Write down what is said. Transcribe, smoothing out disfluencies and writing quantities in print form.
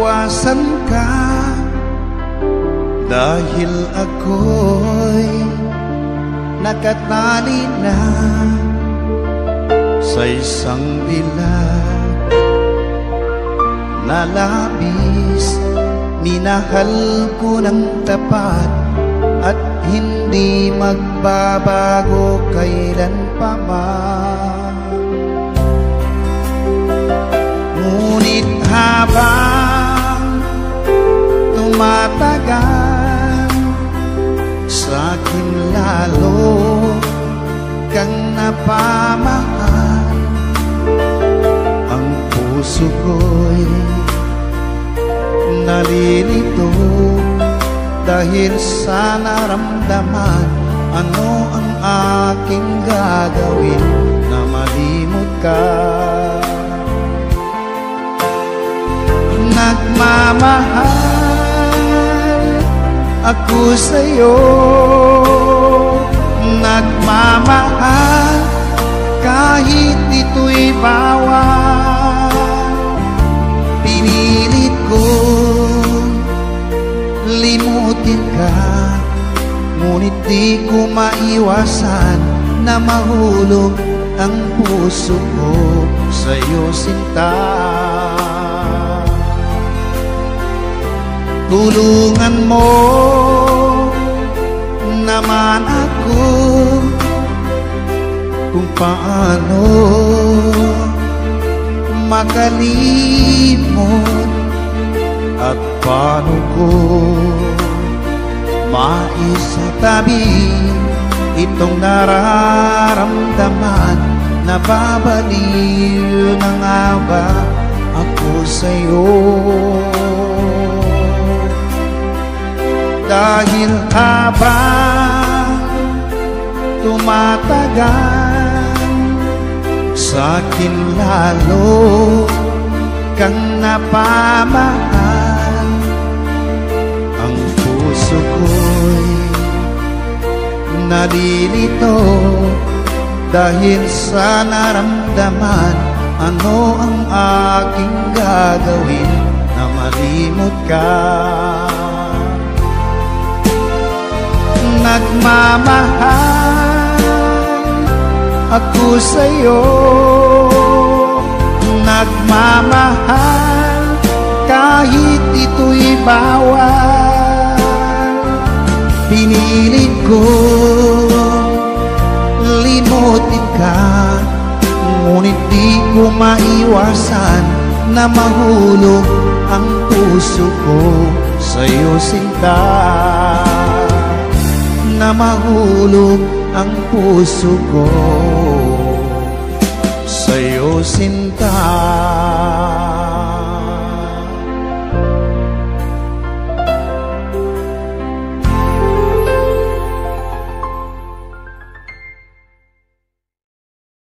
maiwasan ka, dahil ako'y nakatali na sa isang dilag na labis. Minahal ko ng tapat at hindi magbabago kailan pa man. Ngunit habang tumatagal, sa'kin lalo kang napamahal. Ang puso ko'y nalilito dahil sa naramdaman. Ano ang aking gagawin na malimot ka? Nagmamahal ako sa'yo, nagmamahal kahit ito'y bawal. Pinilit ko limutin ka, ngunit di ko maiwasan na mahulog ang puso ko sa'yo, sinta. Tulungan mo naman ako kung paano makalimot at paano ko maisatabi itong nararamdaman. Nababaliw na nga ba ako sa'yo? Dahil habang tumatagal, sa'kin lalo kang napamahal. Ang puso ko'y nalilito dahil sa naramdaman. Ano ang aking gagawin na malimot ka? Nagmamahal ako sa'yo, nagmamahal kahit ito'y bawal. Pinilit ko limutin ka, ngunit di ko maiwasan na mahulog ang puso ko sa'yo, sinta. Na mahulog ang puso ko